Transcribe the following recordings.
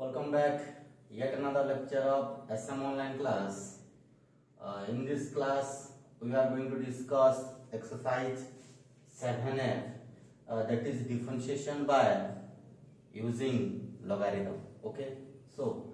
Welcome back. Yet another lecture of SM online class. In this class, we are going to discuss exercise 7F, that is differentiation by using logarithm. Okay, so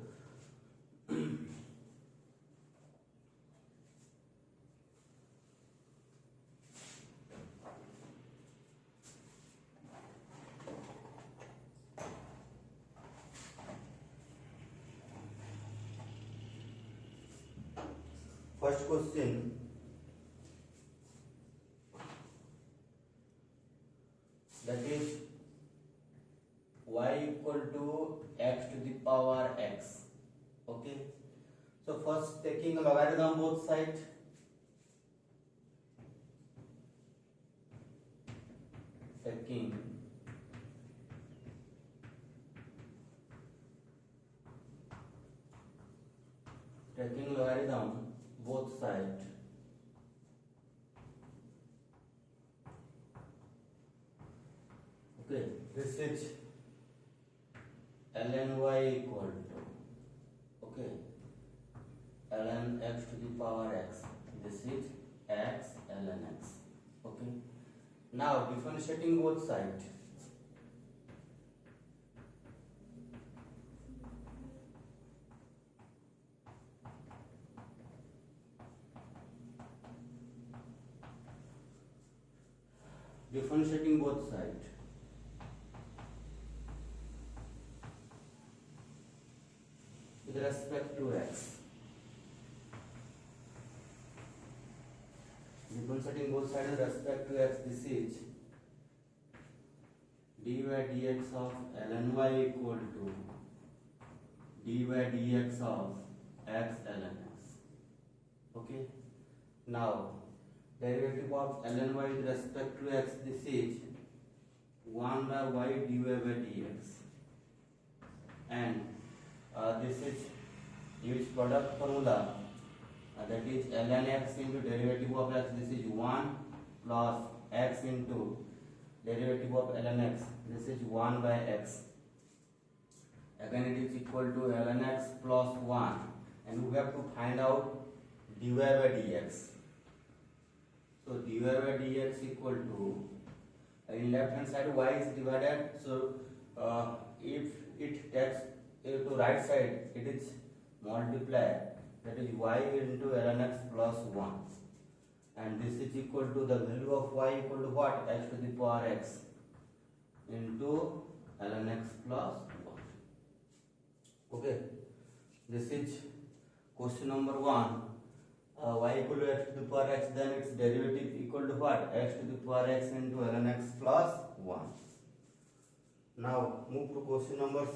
first question, that is y equal to x to the power x. Okay, so first taking a logarithm both sides. Taking logarithm both sides. Okay, this is ln y equal to, okay, ln x to the power x. This is x ln x. Okay, now differentiating both sides. Differentiating both sides. With respect to x. Differentiating both sides with respect to x, this is dy dx of ln y equal to dy dx of x ln x. Okay. Now derivative of ln y with respect to x, this is 1 by y dy by dx, and this is use product formula, that is ln x into derivative of x, this is 1 plus x into derivative of ln x, this is 1 by x. Again it is equal to ln x plus 1, and we have to find out dy by dx. So dy by dx equal to, in left hand side y is divided, so if it takes to right side, it is multiply, that is y into ln x plus 1, and this is equal to the value of y equal to what? X to the power x into ln x plus 1. Okay, this is question number 1. Y equal to x to the power x, then its derivative equal to what? X to the power x into ln x plus 1. Now move to question number 2.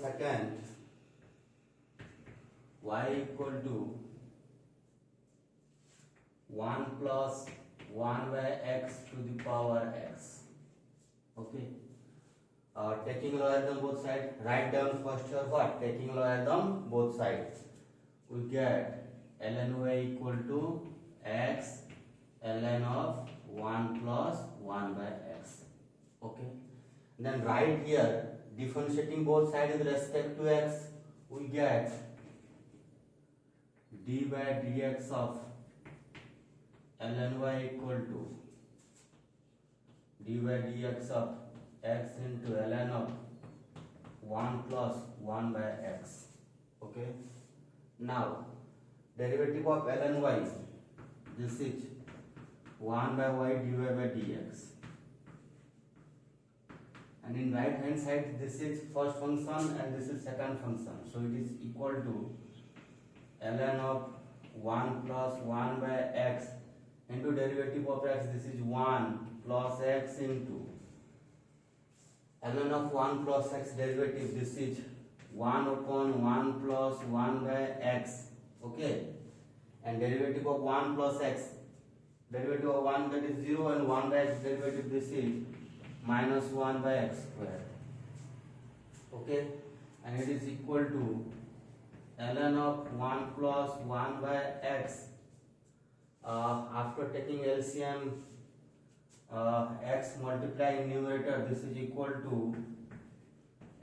Y equal to 1 plus 1 by x to the power x. Okay. Taking logarithm both sides, write down first your what? Taking logarithm both sides, we get ln y equal to x ln of 1 plus 1 by x. Okay. Then right here, differentiating both sides with respect to x, we get d by dx of ln y equal to d by dx of x into ln of 1 plus 1 by x. Okay. Now derivative of ln y, this is 1 by y dy by dx, and in right hand side this is first function and this is second function, so it is equal to ln of 1 plus 1 by x into derivative of x, this is 1 plus x into ln of 1 plus x derivative, this is 1 upon 1 plus 1 by x. Okay, and derivative of 1 plus x, derivative of 1, that is 0, and 1 by x derivative, this is minus 1 by x square. Okay, and it is equal to ln of 1 plus 1 by x, after taking LCM, x multiply in numerator, this is equal to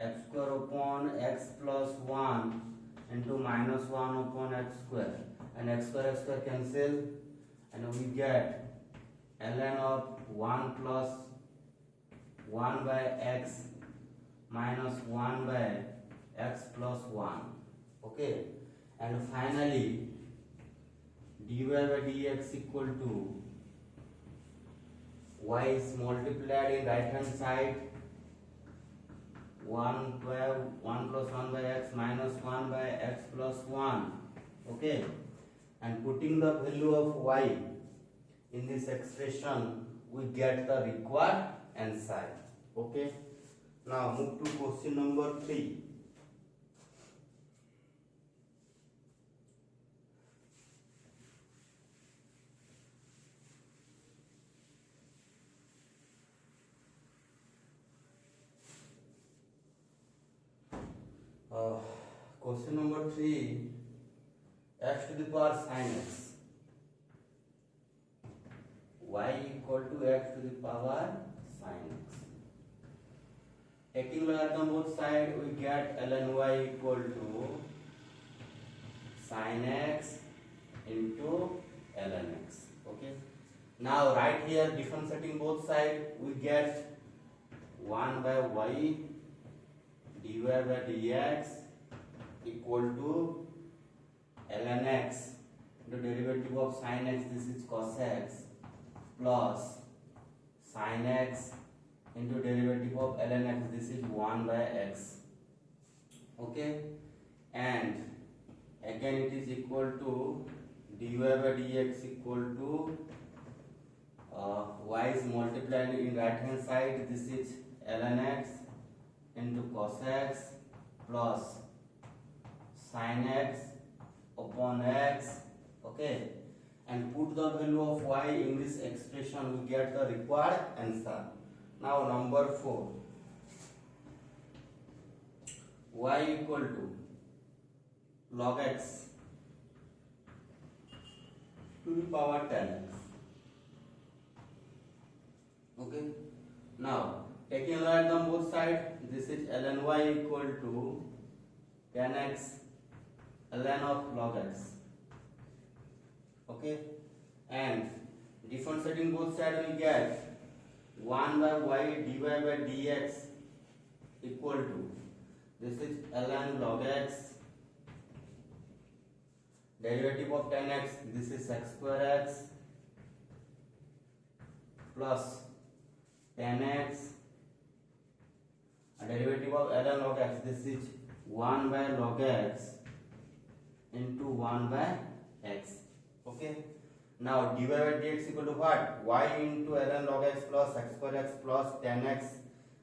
x square upon x plus 1 into minus 1 upon x square, and x square cancel, and we get ln of 1 plus 1 by x minus 1 by x plus 1. Okay, and finally dy by dx equal to y is multiplied in right hand side 1 plus 1 by x minus 1 by x plus 1. Okay, and putting the value of y in this expression, we get the required answer. Okay, now move to question number 3. Question number 3, x to the power sin x, y equal to x to the power sin x. Taking logarithm both sides, we get ln y equal to sin x into ln x. Okay, now right here differentiating both sides, we get 1 by y dy by dx equal to ln x into derivative of sin x, this is cos x, plus sin x into derivative of ln x, this is 1 by x. Okay, and again it is equal to dy by dx equal to y is multiplied in right hand side, this is ln x into cos x plus sin x upon x. Okay, and put the value of y in this expression, we get the required answer. Now number 4, y equal to log x to the power 10x. Okay, now taking logarithm both sides, this is ln y equal to 10x ln of log x. Okay, and differentiating both sides, we get 1 by y dy by dx equal to, this is ln log x, derivative of 10x, this is x square x plus 10x, and derivative of ln log x, this is 1 by log x into 1 by x. Okay, now dy by dx equal to what? Y into ln log x plus x square x plus 10x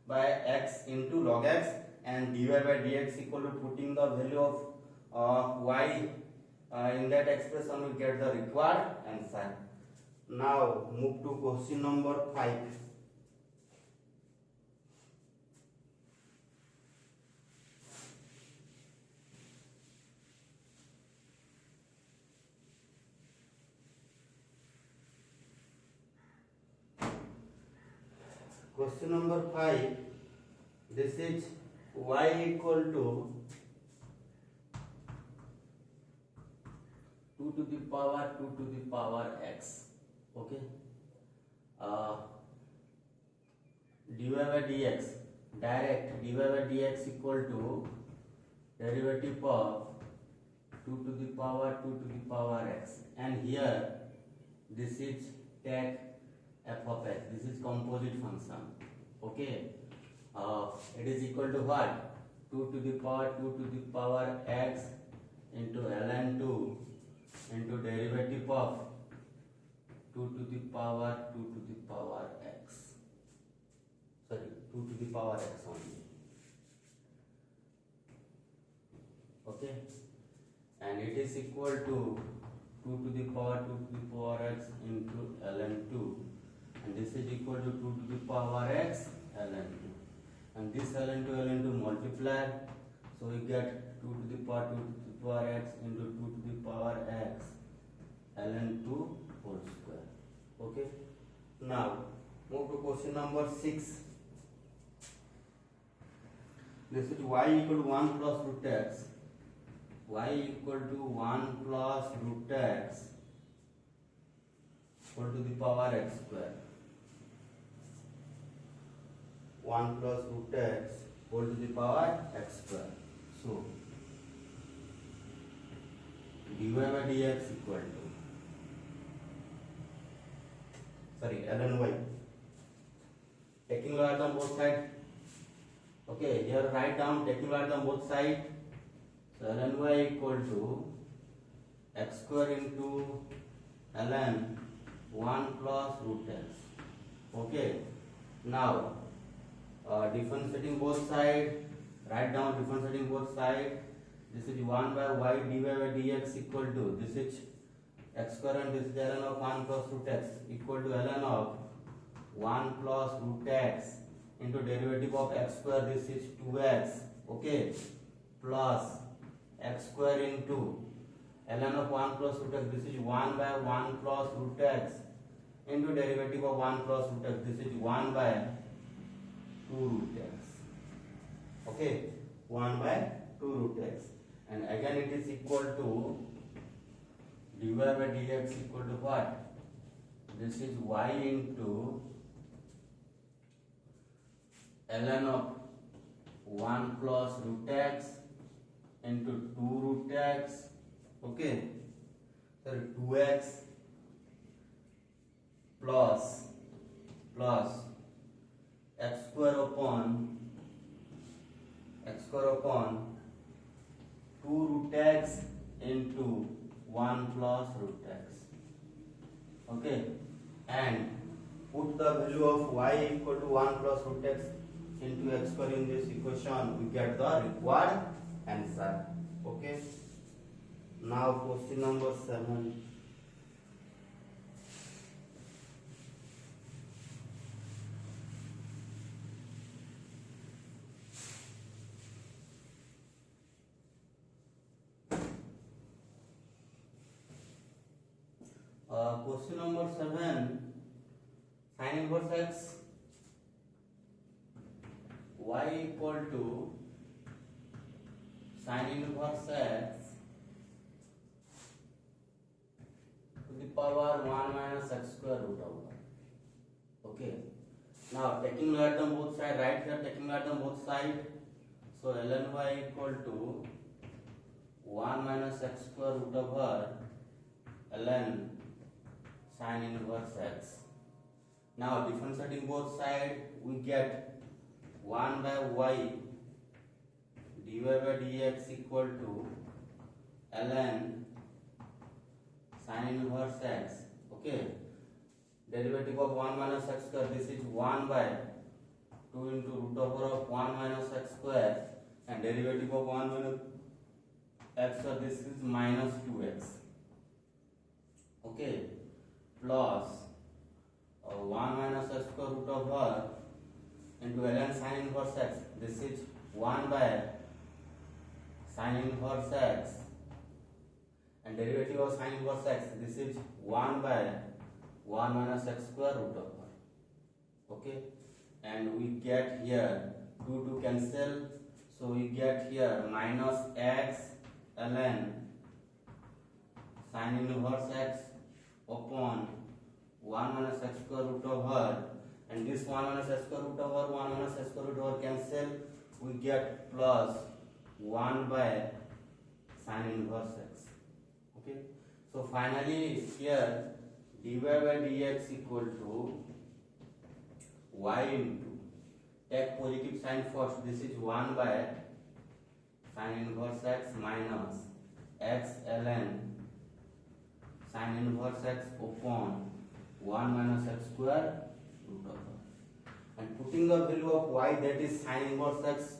by x into log x, and dy by dx equal to putting the value of y in that expression, we get the required answer. Now move to question number 5. Question number 5, this is y equal to 2 to the power 2 to the power x. Okay, dy by dx, direct dy by dx equal to derivative of 2 to the power 2 to the power x, and here this is take f of x, this is composite function. Okay, it is equal to what? 2 to the power 2 to the power x into ln 2 into derivative of 2 to the power 2 to the power x, sorry, 2 to the power x only. Okay, and it is equal to 2 to the power 2 to the power x into ln 2, and this is equal to 2 to the power x ln 2, and this ln 2 multiply, so we get 2 to the power 2 to the power x into 2 to the power x ln 2 whole square. Okay, now move to question number 6. this is y equal to 1 plus root x, y equal to 1 plus root x equal to the power x square, 1 plus root x equal to the power x square. So dy by dx equal to, sorry, ln y, taking logarithm both sides. Okay, here write down taking logarithm both sides. So ln y equal to x square into ln 1 plus root x. Okay, now differentiating both sides, write down differentiating both sides. This is 1 by y dy by dx equal to, this is x square and this is ln of 1 plus root x equal to ln of 1 plus root x into derivative of x square, this is 2x, okay, plus x square into ln of 1 plus root x, this is 1 by 1 plus root x into derivative of 1 plus root x, this is 1 by 2 root x, okay, 1 by 2 root x, and again it is equal to dy by dx equal to what? This is y into ln of 1 plus root x into 2 root x, okay, sorry, 2x plus x square upon 2 root x into 1 plus root x, okay, and put the value of y equal to 1 plus root x into x square in this equation, we get the required answer. Okay, now question number 7. Question number 7, sin inverse x, y equal to sin inverse x to the power 1 minus x square root over. Okay, now taking logarithm both side, right here taking logarithm both side, so ln y equal to 1 minus x square root over ln sin inverse x. Now differentiating both sides, we get 1 by y dy by dx equal to ln sin inverse x, okay, derivative of 1 minus x square, this is 1 by 2 into root over of 1 minus x square, and derivative of 1 minus x square, this is minus 2x, okay, plus 1 minus x square root over into ln sin inverse x, this is 1 by sin inverse x, and derivative of sin inverse x, this is 1 by 1 minus x square root over, okay, and we get here 2 to cancel, so we get here minus x ln sin inverse x upon 1 minus x square root over, and this 1 minus x square root over 1 minus x square root over cancel, we get plus 1 by sin inverse x, okay. So finally here dy by dx equal to y into, take positive sign first, this is 1 by sin inverse x minus x ln sin inverse x upon 1 minus x square root over, and putting the value of y, that is sin inverse x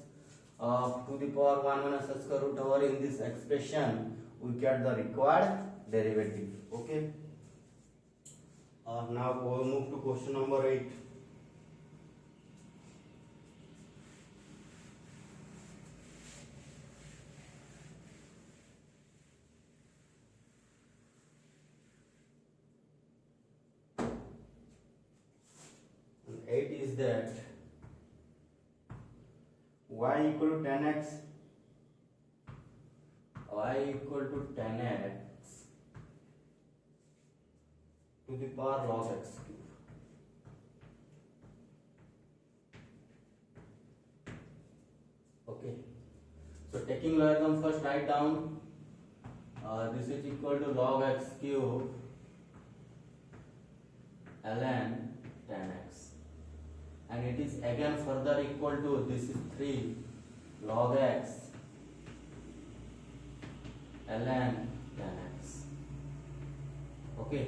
to the power 1 minus x square root over in this expression, we get the required derivative, okay. Now we'll move to question number 8. And 8 is that y equal to 10x, y equal to 10x to the power log x cube. Okay, so taking logarithm first, write down this is equal to log x cube ln 10x, and it is again further equal to, this is 3 log x ln 10x. Okay,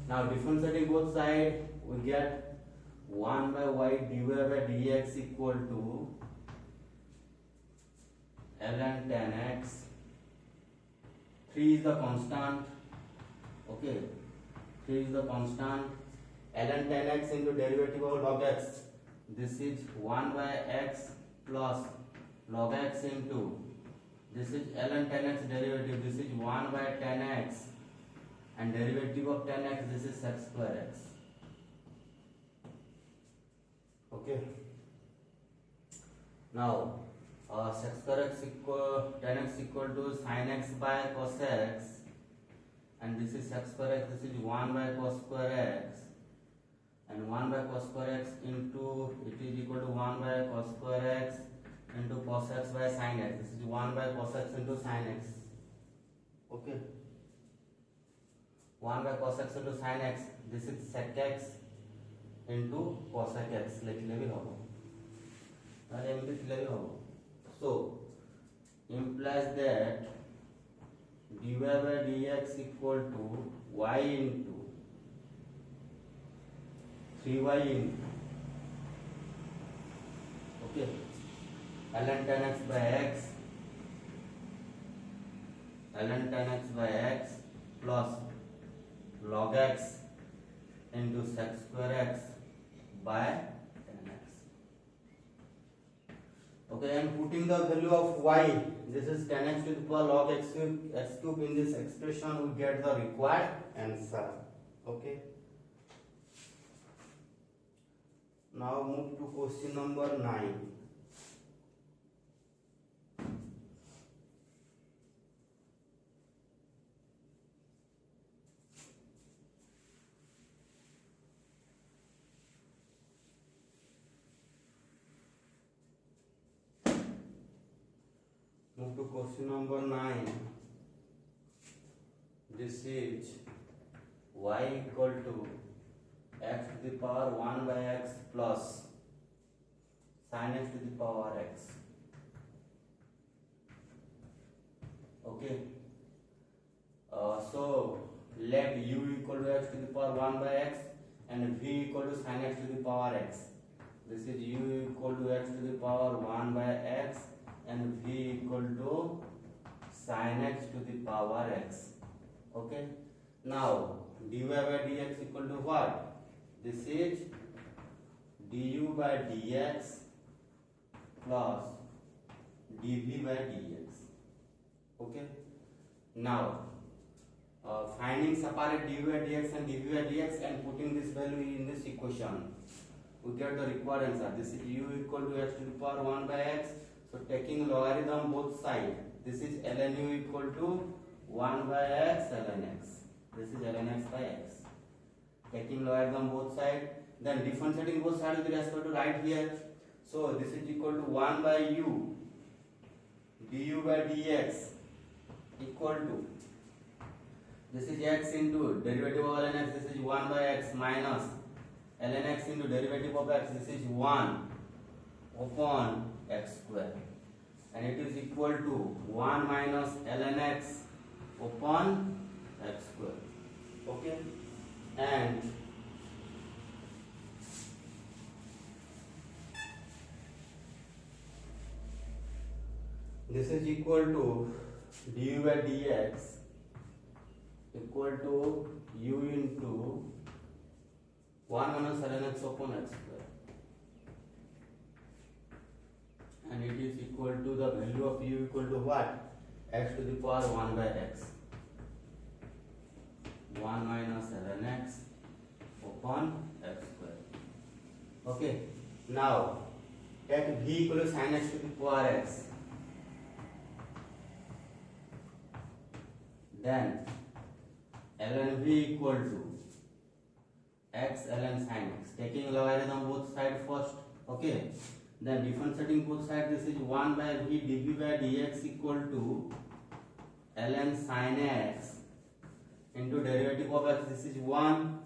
now differentiating both sides, we get 1 by y dy by dx equal to ln 10x. 3 is the constant. Okay, 3 is the constant. ln 10x into derivative of log x, this is 1 by x plus log x into, this is ln 10x derivative, this is 1 by 10x, and derivative of 10x, this is x square x. Okay, now sec square x equal 10x equal to sin x by cos x, and this is sec square x, this is 1 by cos square x, and 1 by cos square x into, it is equal to 1 by cos square x into cos x by sin x, this is 1 by cos x into sin x. Okay, 1 by cos x into sin x, this is sec x into cosec x लिखले भी होगा, अरे MP लिखले भी होगा. So implies that dy by dx equal to y into 3y into, okay, ln 10x by x, ln 10x by x plus log x into sec square x by 10x. Okay, and putting the value of y, this is 10x to the power log x cube in this expression, we get the required answer. Okay, now move to question number 9. Move to question number 9. This is y equal to x to the power 1 by x plus sin x to the power x. Okay, so let u equal to x to the power 1 by x and v equal to sin x to the power x. This is u equal to x to the power 1 by x and v equal to sin x to the power x. Okay, now dy by dx equal to what? This is du by dx plus dv by dx. Okay, now finding separate du by dx and dv by dx and putting this value in this equation, we get the required answer. This is u equal to x to the power 1 by x. So taking logarithm both sides, this is ln u equal to 1 by x ln x. This is ln x by x. Taking logarithm both sides, then differentiating both sides with respect to right here. So this is equal to 1 by u du by dx equal to, this is x into derivative of ln x, this is 1 by x minus ln x into derivative of x, this is 1 upon x square, and it is equal to 1 minus ln x upon x square. Okay, and this is equal to du by dx equal to u into 1 minus ln x upon x square, and it is equal to the value of u equal to what? X to the power 1 by x, 1 minus ln x upon x square. Okay, now take v equal to sin x to the power x, then ln v equal to x ln sin x, taking logarithm both side first. Okay, then differentiating both sides, this is 1 by v dv by dx equal to ln sin x into derivative of x, this is 1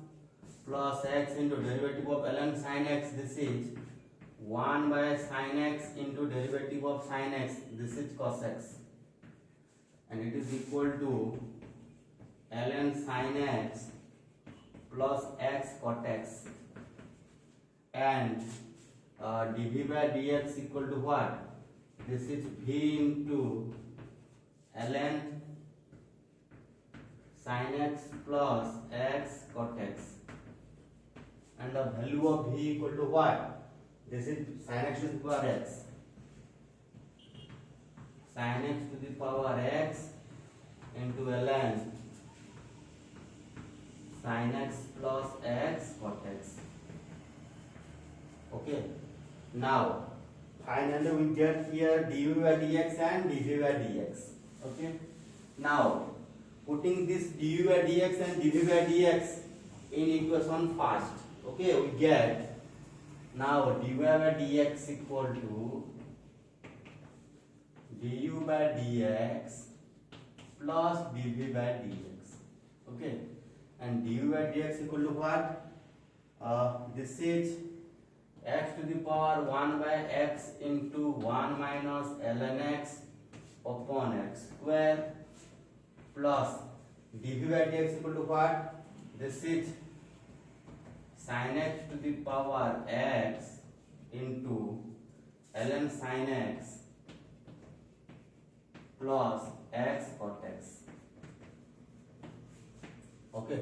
plus x into derivative of ln sin x, this is 1 by sin x into derivative of sin x, this is cos x, and it is equal to ln sin x plus x cot x, and dv by dx equal to what? This is v into ln sin x plus x cot x, and the value of v equal to what? This is sin x to the power x, sin x to the power x into ln sin x plus x cot x. Okay, now finally we get here dv by dx and dv by dx. Okay, now putting this dv by dx and dv by dx in equation first. Okay, we get now dy by dx equal to du by dx plus dv by dx. Okay, and du by dx equal to what? This is x to the power 1 by x into 1 minus ln x upon x square plus dv by dx equal to what? This is sin x to the power x into ln sin x plus x cot x. Okay,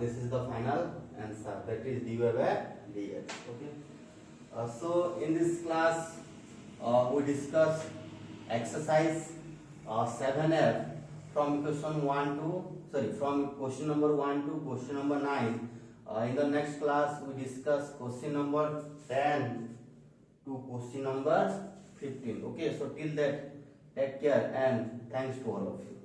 this is the final answer, that is dy by dx. Okay, so in this class we discuss exercise 7f from question 1 to from question number 1 to question number 9. In the next class we discuss question number 10 to question number 15. Okay, so till that, take care and thanks to all of you.